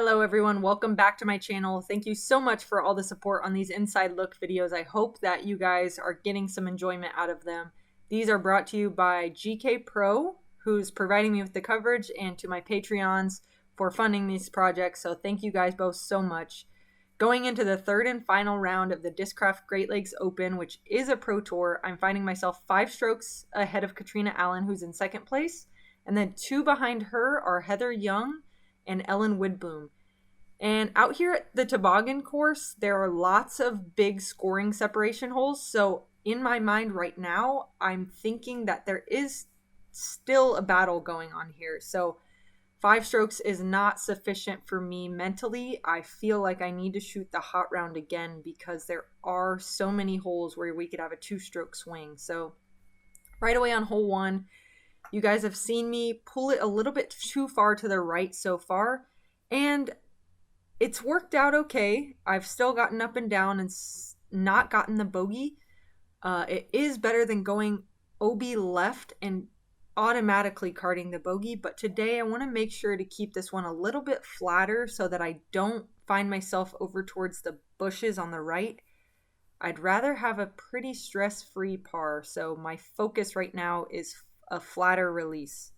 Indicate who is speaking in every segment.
Speaker 1: Hello everyone, welcome back to my channel. Thank you so much for all the support on these inside look videos. I hope that you guys are getting some enjoyment out of them. These are brought to you by GKPro, who's providing me with the coverage, and to my Patreons for funding these projects. So thank you guys both so much. Going into the third and final round of the Discraft Great Lakes Open, which is a pro tour, I'm finding myself 5 strokes ahead of Katrina Allen, who's in second place. And then 2 behind her are Heather Young and Ellen Woodbloom. And out here at the toboggan course, there are lots of big scoring separation holes. So in my mind right now, I'm thinking that there is still a battle going on here. So 5 strokes is not sufficient for me mentally. I feel like I need to shoot the hot round again because there are so many holes where we could have a 2-stroke swing. So right away on hole 1, you guys have seen me pull it a little bit too far to the right so far, and it's worked out okay. I've still gotten up and down and not gotten the bogey. It is better than going OB left and automatically carding the bogey, but today I want to make sure to keep this one a little bit flatter so that I don't find myself over towards the bushes on the right. I'd rather have a pretty stress-free par, so my focus right now is a flatter release.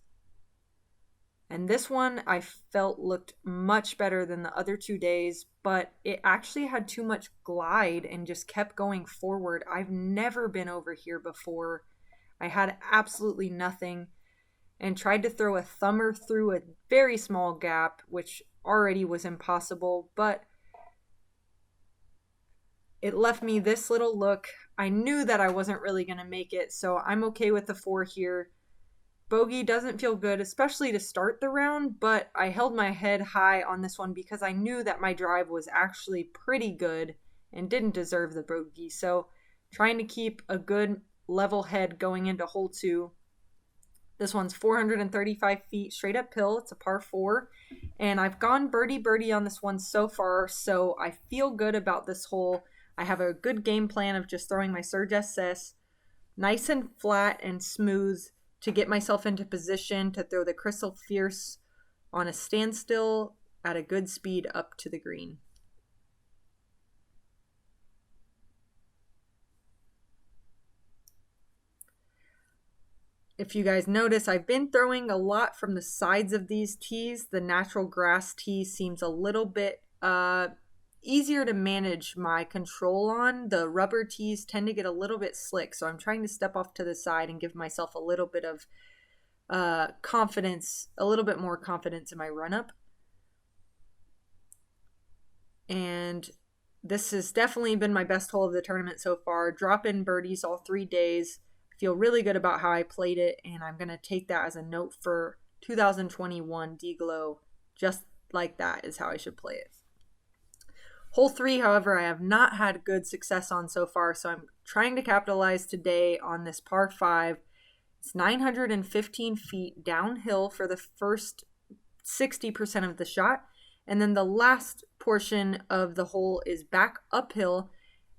Speaker 1: And this one I felt looked much better than the other 2 days, but it actually had too much glide and just kept going forward. I've never been over here before. I had absolutely nothing and tried to throw a thumber through a very small gap, which already was impossible, but it left me this little look. I knew that I wasn't really going to make it, so I'm okay with the 4 here. Bogey doesn't feel good, especially to start the round, but I held my head high on this one because I knew that my drive was actually pretty good and didn't deserve the bogey. So trying to keep a good level head going into hole 2. This one's 435 feet straight uphill. It's a par 4. And I've gone birdie on this one so far, so I feel good about this hole. I have a good game plan of just throwing my Surge SS nice and flat and smooth to get myself into position to throw the Crystal Fierce on a standstill at a good speed up to the green. If you guys notice, I've been throwing a lot from the sides of these tees. The natural grass tee seems a little bit easier to manage my control on. The rubber tees tend to get a little bit slick, so I'm trying to step off to the side and give myself a little bit of confidence, a little bit more confidence in my run-up. And this has definitely been my best hole of the tournament so far. Drop-in birdies all 3 days. I feel really good about how I played it, and I'm going to take that as a note for 2021 D-Glow. Just like that is how I should play it. Hole 3, however, I have not had good success on so far, so I'm trying to capitalize today on this par 5. It's 915 feet downhill for the first 60% of the shot, and then the last portion of the hole is back uphill.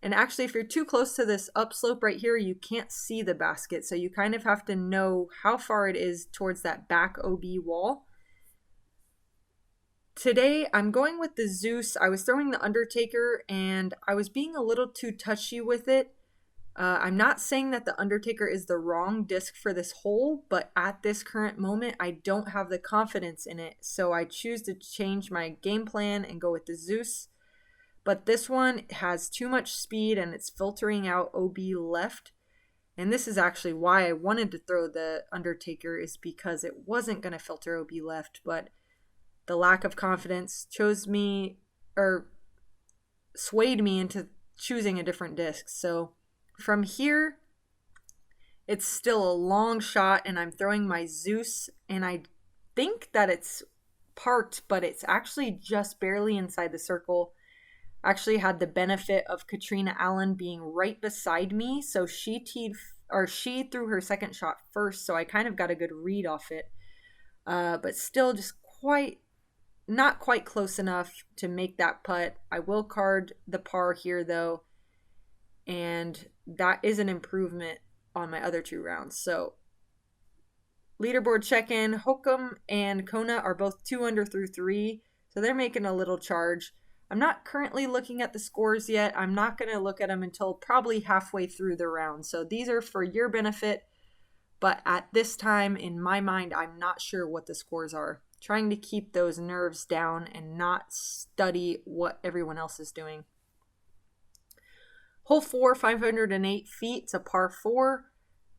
Speaker 1: And actually, if you're too close to this upslope right here, you can't see the basket, so you kind of have to know how far it is towards that back OB wall. Today, I'm going with the Zeus. I was throwing the Undertaker, and I was being a little too touchy with it. I'm not saying that the Undertaker is the wrong disc for this hole, but at this current moment, I don't have the confidence in it. So I choose to change my game plan and go with the Zeus. But this one has too much speed, and it's filtering out OB left. And this is actually why I wanted to throw the Undertaker, is because it wasn't going to filter OB left, but the lack of confidence swayed me into choosing a different disc. So from here, it's still a long shot, and I'm throwing my Zeus, and I think that it's parked, but it's actually just barely inside the circle. Actually had the benefit of Katrina Allen being right beside me, so she threw her second shot first, so I kind of got a good read off it. But still just not quite close enough to make that putt. I will card the par here though, and that is an improvement on my other 2 rounds. So leaderboard check-in, Hokum and Kona are both 2 under through 3. So they're making a little charge. I'm not currently looking at the scores yet. I'm not going to look at them until probably halfway through the round. So these are for your benefit. But at this time, in my mind, I'm not sure what the scores are. Trying to keep those nerves down and not study what everyone else is doing. Hole 4, 508 feet. It's a par 4.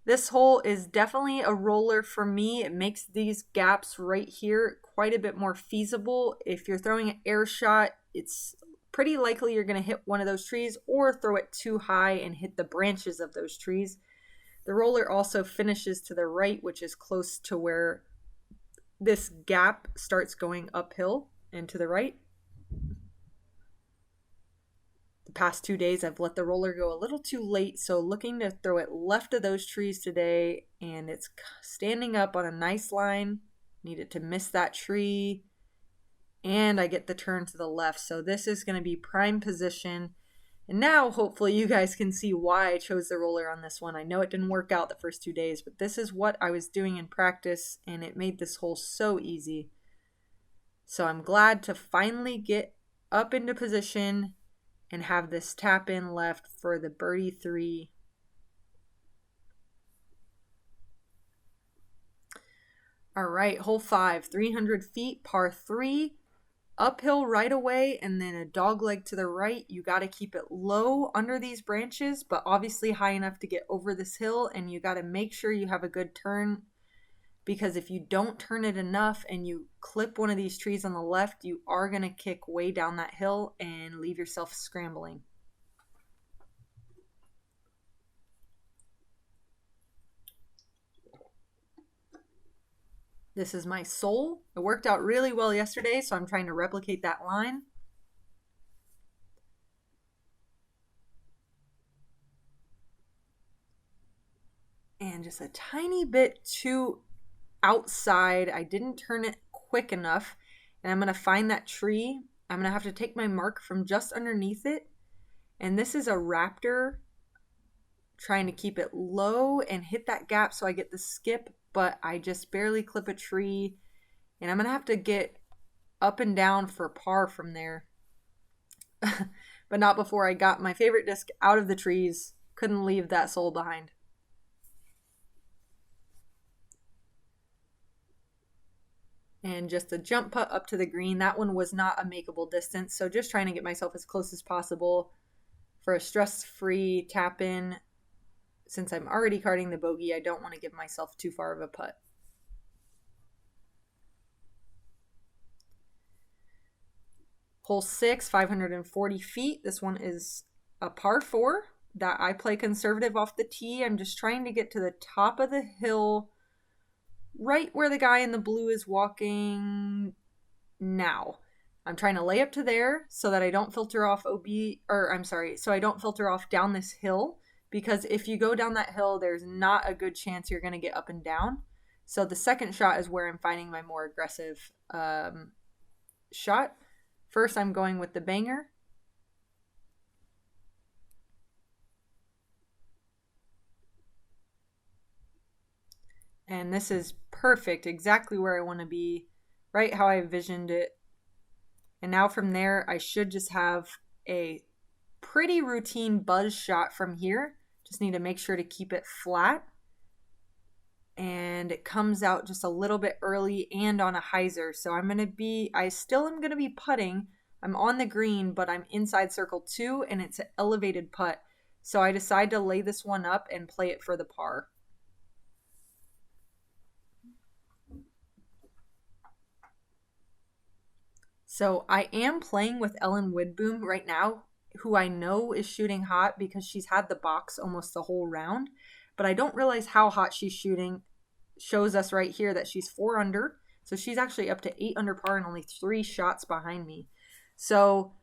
Speaker 1: This hole is definitely a roller for me. It makes these gaps right here quite a bit more feasible. If you're throwing an air shot, it's pretty likely you're going to hit one of those trees or throw it too high and hit the branches of those trees. The roller also finishes to the right, which is close to where this gap starts going uphill and to the right. The past 2 days, I've let the roller go a little too late, so looking to throw it left of those trees today, and it's standing up on a nice line. Needed to miss that tree, and I get the turn to the left, so this is going to be prime position. And now, hopefully, you guys can see why I chose the roller on this one. I know it didn't work out the first 2 days, but this is what I was doing in practice, and it made this hole so easy. So I'm glad to finally get up into position and have this tap in left for the birdie 3. All right, hole 5, 300 feet, par 3. Uphill right away and then a dog leg to the right. You got to keep it low under these branches, but obviously high enough to get over this hill, and you got to make sure you have a good turn, because if you don't turn it enough and you clip one of these trees on the left, you are going to kick way down that hill and leave yourself scrambling. This is my sole. It worked out really well yesterday, so I'm trying to replicate that line. And just a tiny bit too outside. I didn't turn it quick enough, and I'm going to find that tree. I'm going to have to take my mark from just underneath it. And this is a raptor, trying to keep it low and hit that gap so I get the skip, but I just barely clip a tree, and I'm going to have to get up and down for par from there. But not before I got my favorite disc out of the trees. Couldn't leave that sole behind. And just a jump putt up to the green. That one was not a makeable distance, so just trying to get myself as close as possible for a stress-free tap in. Since I'm already carding the bogey, I don't want to give myself too far of a putt. Hole 6, 540 feet. This one is a par 4 that I play conservative off the tee. I'm just trying to get to the top of the hill, right where the guy in the blue is walking now. I'm trying to lay up to there so that I don't filter off so I don't filter off down this hill, because if you go down that hill, there's not a good chance you're going to get up and down. So the second shot is where I'm finding my more aggressive shot. First, I'm going with the banger. And this is perfect, exactly where I want to be, right how I envisioned it. And now from there, I should just have a pretty routine buzz shot from here. Just need to make sure to keep it flat. And it comes out just a little bit early and on a hyzer. So I still am going to be putting. I'm on the green, but I'm inside circle 2, and it's an elevated putt. So I decide to lay this one up and play it for the par. So I am playing with Ellen Widboom right now, who I know is shooting hot because she's had the box almost the whole round, but I don't realize how hot she's shooting. Shows us right here that she's 4 under, so she's actually up to 8 under par and only 3 shots behind me. So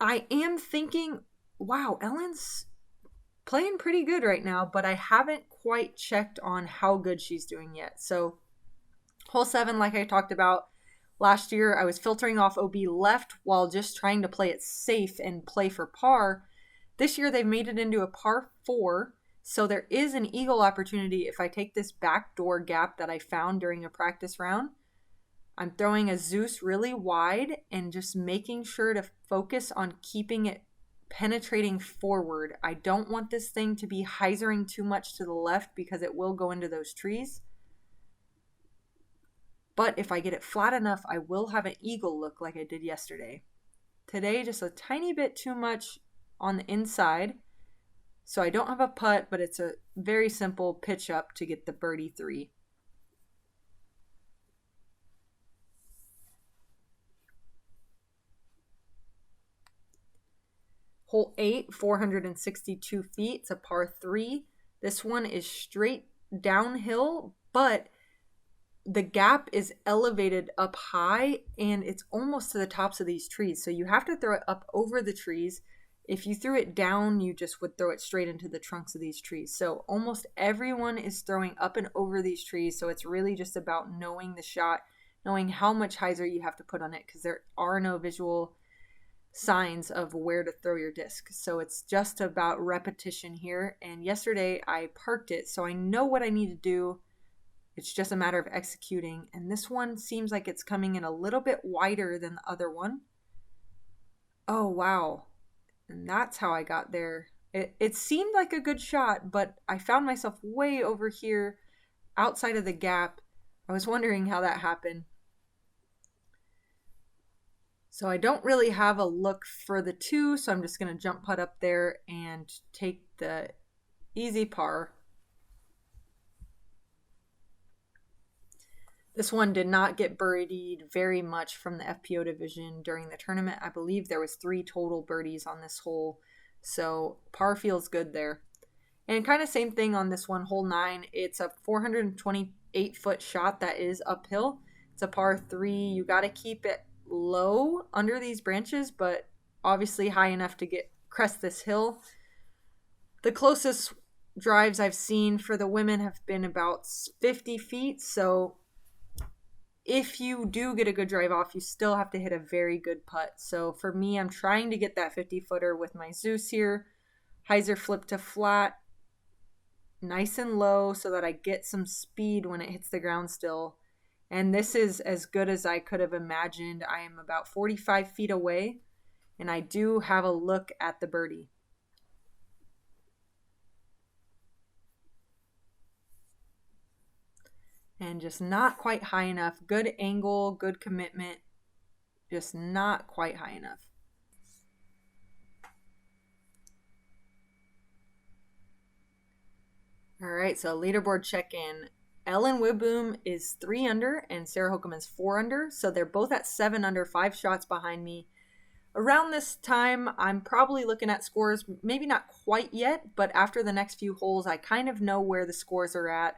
Speaker 1: I am thinking, wow, Ellen's playing pretty good right now, but I haven't quite checked on how good she's doing yet. So hole 7, like I talked about, last year, I was filtering off OB left while just trying to play it safe and play for par. This year, they've made it into a par 4, so there is an eagle opportunity if I take this backdoor gap that I found during a practice round. I'm throwing a Zeus really wide and just making sure to focus on keeping it penetrating forward. I don't want this thing to be hyzering too much to the left because it will go into those trees. But if I get it flat enough, I will have an eagle look like I did yesterday. Today, just a tiny bit too much on the inside. So I don't have a putt, but it's a very simple pitch up to get the birdie 3. Hole 8, 462 feet. It's a par 3. This one is straight downhill, but the gap is elevated up high and it's almost to the tops of these trees. So you have to throw it up over the trees. If you threw it down, you just would throw it straight into the trunks of these trees. So almost everyone is throwing up and over these trees. So it's really just about knowing the shot, knowing how much hyzer you have to put on it, because there are no visual signs of where to throw your disc. So it's just about repetition here. And yesterday I parked it, so I know what I need to do. It's just a matter of executing. And this one seems like it's coming in a little bit wider than the other one. Oh, wow. And that's how I got there. It seemed like a good shot, but I found myself way over here outside of the gap. I was wondering how that happened. So I don't really have a look for the 2, so I'm just going to jump putt up there and take the easy par. This one did not get birdied very much from the FPO division during the tournament. I believe there was 3 total birdies on this hole, so par feels good there. And kind of same thing on this one, hole 9. It's a 428-foot shot that is uphill. It's a par 3. You got to keep it low under these branches, but obviously high enough to crest this hill. The closest drives I've seen for the women have been about 50 feet, so if you do get a good drive off, you still have to hit a very good putt. So for me, I'm trying to get that 50-footer with my Zeus here. Hyzer flip to flat, nice and low so that I get some speed when it hits the ground still. And this is as good as I could have imagined. I am about 45 feet away, and I do have a look at the birdie. And just not quite high enough. Good angle, good commitment, just not quite high enough. All right, so leaderboard check-in. Ellen Wiboom is 3 under and Sarah Hokom is 4 under. So they're both at 7 under, 5 shots behind me. Around this time, I'm probably looking at scores, maybe not quite yet, but after the next few holes, I kind of know where the scores are at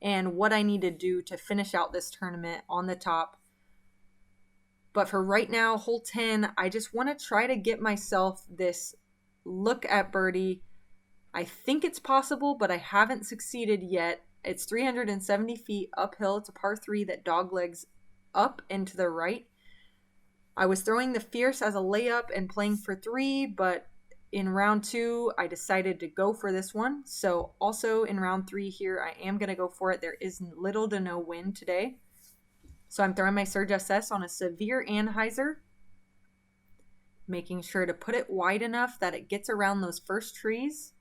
Speaker 1: and what I need to do to finish out this tournament on the top. But for right now, hole 10, I just want to try to get myself this look at birdie. I think it's possible, but I haven't succeeded yet. It's 370 feet uphill. It's a par 3 that doglegs up and to the right. I was throwing the Fierce as a layup and playing for 3, but in round 2, I decided to go for this one. So also in round 3 here, I am going to go for it. There is little to no wind today. So I'm throwing my Surge SS on a severe anhyzer, making sure to put it wide enough that it gets around those first trees.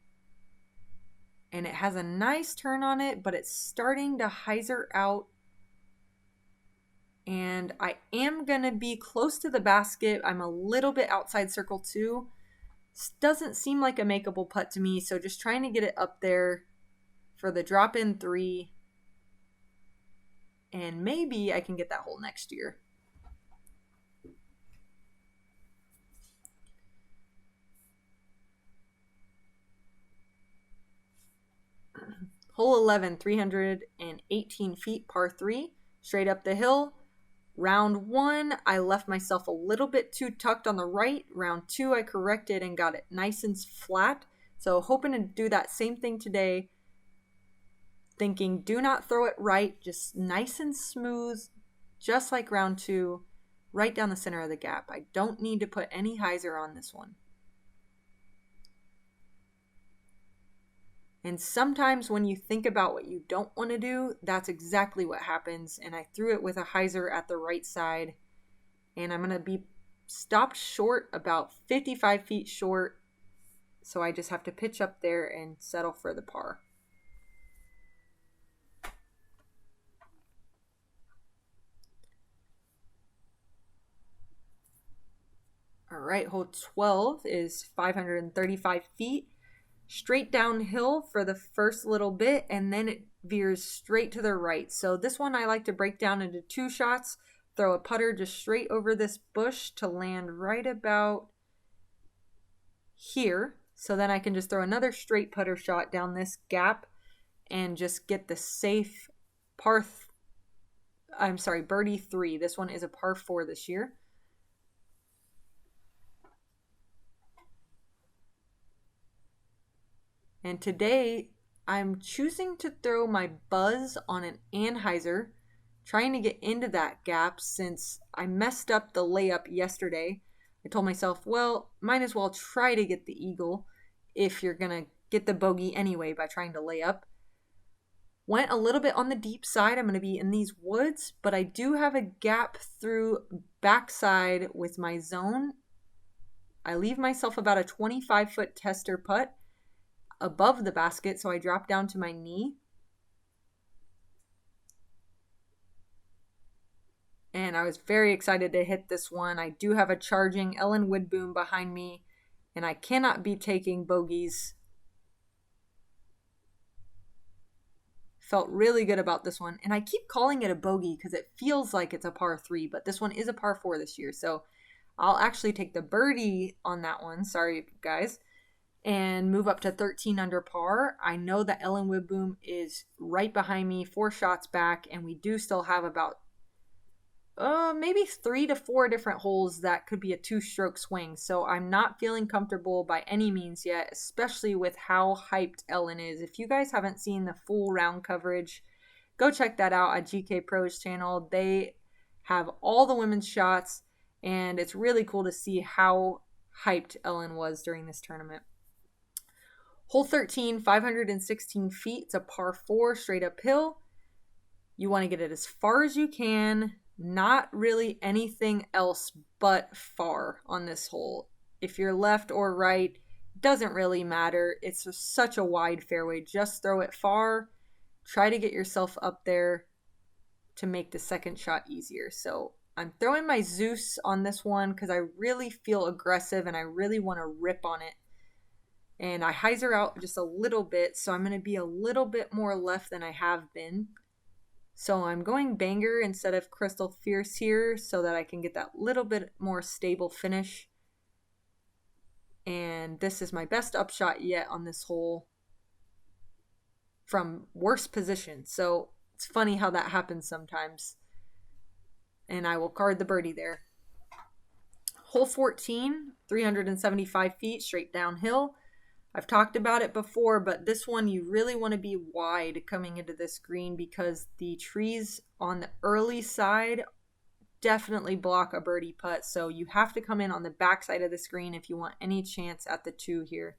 Speaker 1: And it has a nice turn on it, but it's starting to hyzer out. And I am going to be close to the basket. I'm a little bit outside circle 2. This doesn't seem like a makeable putt to me, so just trying to get it up there for the drop-in 3. And maybe I can get that hole next year. Hole 11, 318 feet, par 3, straight up the hill. Round 1, I left myself a little bit too tucked on the right. Round 2, I corrected and got it nice and flat. So hoping to do that same thing today. Thinking do not throw it right, just nice and smooth, just like round 2, right down the center of the gap. I don't need to put any hyzer on this one. And sometimes when you think about what you don't want to do, that's exactly what happens. And I threw it with a hyzer at the right side. And I'm going to be stopped short, about 55 feet short. So I just have to pitch up there and settle for the par. All right, hole 12 is 535 feet. Straight downhill for the first little bit, and then it veers straight to the right. So this one I like to break down into 2 shots, throw a putter just straight over this bush to land right about here. So then I can just throw another straight putter shot down this gap and just get the safe birdie 3. This one is a par 4 this year. And today I'm choosing to throw my buzz on an anhyzer, trying to get into that gap since I messed up the layup yesterday. I told myself, well, might as well try to get the eagle if you're going to get the bogey anyway by trying to lay up. Went a little bit on the deep side. I'm going to be in these woods, but I do have a gap through backside with my zone. I leave myself about a 25-foot tester putt above the basket, so I drop down to my knee. And I was very excited to hit this one. I do have a charging Ellen Woodboom behind me, and I cannot be taking bogeys. Felt really good about this one. And I keep calling it a bogey because it feels like it's a par 3, but this one is a par 4 this year. So I'll actually take the birdie on that one. Sorry, guys. And move up to 13 under par. I know that Ellen Woodboom is right behind me, 4 shots back, and we do still have about maybe 3 to 4 different holes that could be a 2-stroke swing. So I'm not feeling comfortable by any means yet, especially with how hyped Ellen is. If you guys haven't seen the full round coverage, go check that out at GKPro's channel. They have all the women's shots, and it's really cool to see how hyped Ellen was during this tournament. Hole 13, 516 feet. It's a par 4 straight uphill. You want to get it as far as you can. Not really anything else but far on this hole. If you're left or right, doesn't really matter. It's such a wide fairway. Just throw it far. Try to get yourself up there to make the second shot easier. So I'm throwing my Zeus on this one because I really feel aggressive and I really want to rip on it. And I hyzer out just a little bit, so I'm going to be a little bit more left than I have been. So I'm going banger instead of Crystal Fierce here so that I can get that little bit more stable finish. And this is my best upshot yet on this hole from worst position. So it's funny how that happens sometimes. And I will card the birdie there. Hole 14, 375 feet straight downhill. I've talked about it before, but this one you really want to be wide coming into this green because the trees on the early side definitely block a birdie putt. So you have to come in on the back side of the screen if you want any chance at the 2 here.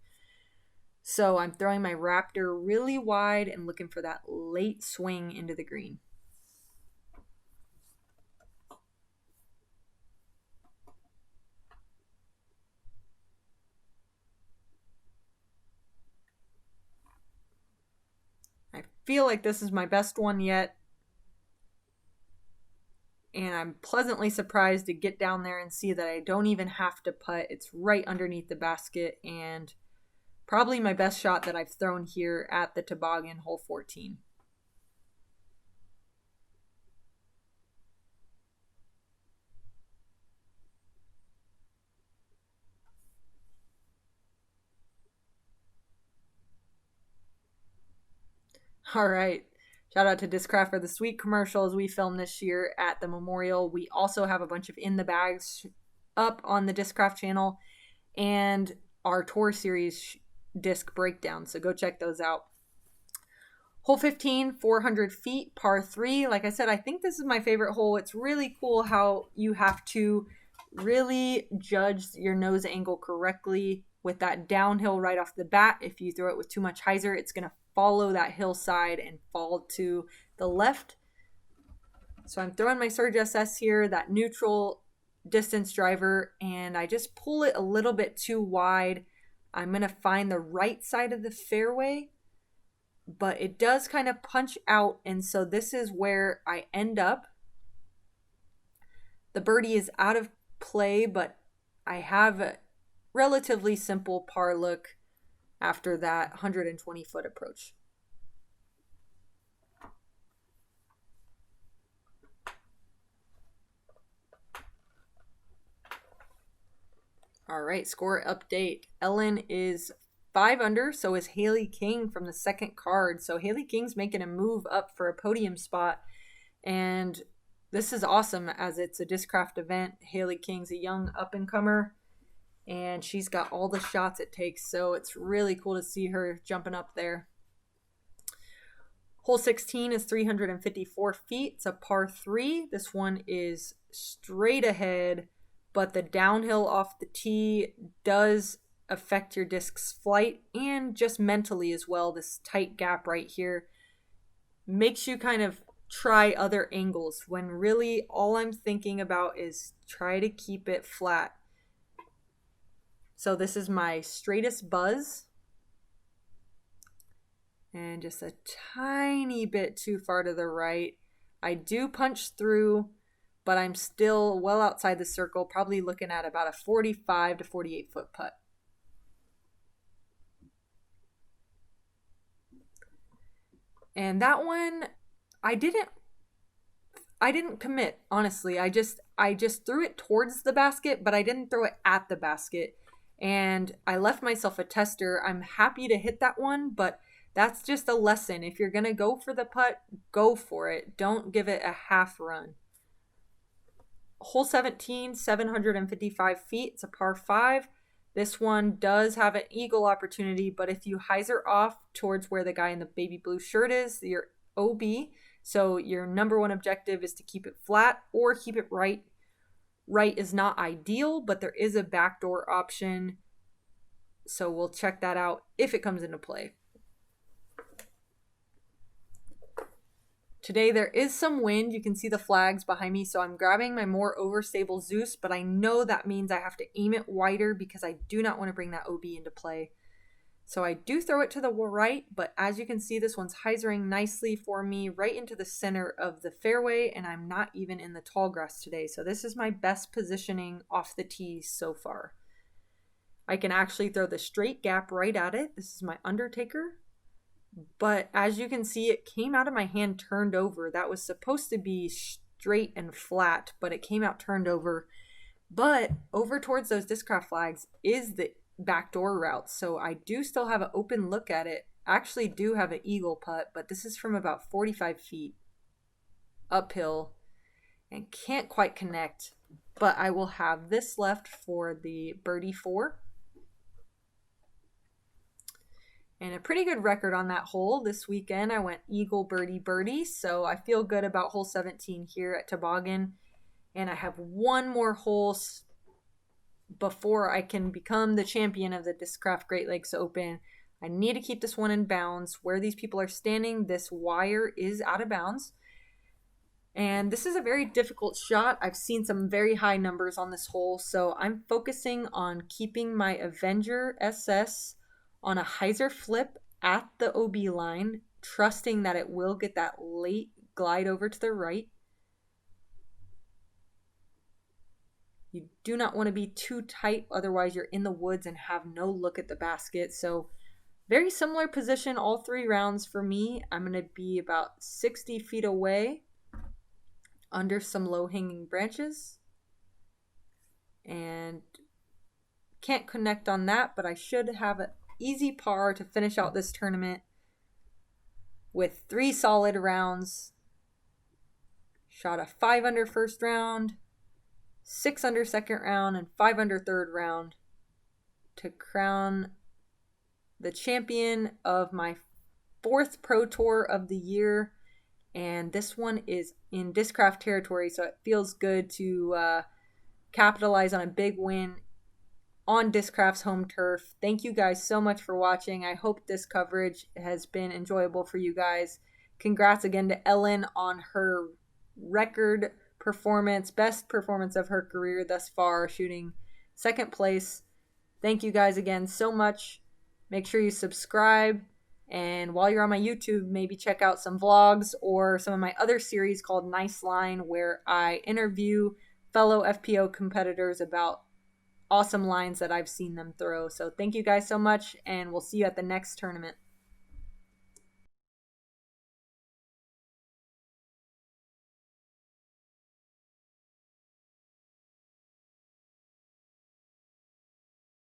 Speaker 1: So I'm throwing my Raptor really wide and looking for that late swing into the green. I feel like this is my best one yet. And I'm pleasantly surprised to get down there and see that I don't even have to putt. It's right underneath the basket and probably my best shot that I've thrown here at the Toboggan, hole 14. All right. Shout out to Discraft for the sweet commercials we filmed this year at the Memorial. We also have a bunch of in the bags up on the Discraft channel and our tour series disc breakdown. So go check those out. Hole 15, 400 feet, par 3. Like I said, I think this is my favorite hole. It's really cool how you have to really judge your nose angle correctly with that downhill right off the bat. If you throw it with too much hyzer, it's going to follow that hillside and fall to the left. So I'm throwing my Surge SS here, that neutral distance driver, and I just pull it a little bit too wide. I'm going to find the right side of the fairway, but it does kind of punch out, and so this is where I end up. The birdie is out of play, but I have a relatively simple par look after that 120-foot approach. All right, score update. Ellen is 5 under, so is Haley King from the second card. So Haley King's making a move up for a podium spot, and this is awesome as it's a Discraft event. Haley King's a young up-and-comer, and she's got all the shots it takes, so it's really cool to see her jumping up there. Hole 16 is 354 feet. It's a par 3. This one is straight ahead, but the downhill off the tee does affect your disc's flight, and just mentally as well. This tight gap right here makes you kind of try other angles when really all I'm thinking about is try to keep it flat. So this is my straightest buzz, and just a tiny bit too far to the right. I do punch through, but I'm still well outside the circle, probably looking at about a 45 to 48 foot putt. And that one, I didn't commit, honestly. I just threw it towards the basket, but I didn't throw it at the basket. And I left myself a tester. I'm happy to hit that one, but that's just a lesson. If you're going to go for the putt, go for it. Don't give it a half run. Hole 17, 755 feet. It's a par 5. This one does have an eagle opportunity, but if you hyzer off towards where the guy in the baby blue shirt is, your OB, so your number one objective is to keep it flat or keep it right. Right is not ideal, but there is a backdoor option, so we'll check that out if it comes into play. Today there is some wind. You can see the flags behind me, so I'm grabbing my more overstable Zeus, but I know that means I have to aim it wider because I do not want to bring that OB into play. So I do throw it to the right, but as you can see, this one's hyzering nicely for me right into the center of the fairway, and I'm not even in the tall grass today. So this is my best positioning off the tee so far. I can actually throw the straight gap right at it. This is my Undertaker. But as you can see, it came out of my hand turned over. That was supposed to be straight and flat, but it came out turned over. But over towards those Discraft flags is the backdoor route, so I do still have an open look at it. I actually do have an eagle putt, but this is from about 45 feet uphill and can't quite connect. But I will have this left for the birdie 4. And a pretty good record on that hole this weekend. I went eagle, birdie, birdie. So I feel good about hole 17 here at Toboggan. And I have one more hole before I can become the champion of the Discraft Great Lakes Open. I need to keep this one in bounds. Where these people are standing, this wire is out of bounds. And this is a very difficult shot. I've seen some very high numbers on this hole. So I'm focusing on keeping my Avenger SS on a hyzer flip at the OB line, trusting that it will get that late glide over to the right. You do not want to be too tight, otherwise you're in the woods and have no look at the basket. So very similar position all 3 rounds for me. I'm going to be about 60 feet away under some low-hanging branches. And can't connect on that, but I should have an easy par to finish out this tournament with 3 solid rounds. Shot a 5 under first round, 6 under second round, and 5 under third round to crown the champion of my 4th Pro Tour of the year. And this one is in Discraft territory, so it feels good to capitalize on a big win on Discraft's home turf. Thank you guys so much for watching. I hope this coverage has been enjoyable for you guys. Congrats again to Ellen on her record performance, best performance of her career thus far, shooting second place. Thank you guys again so much. Make sure you subscribe. And while you're on my YouTube, maybe check out some vlogs or some of my other series called Nice Line, where I interview fellow FPO competitors about awesome lines that I've seen them throw. So thank you guys so much, and we'll see you at the next tournament.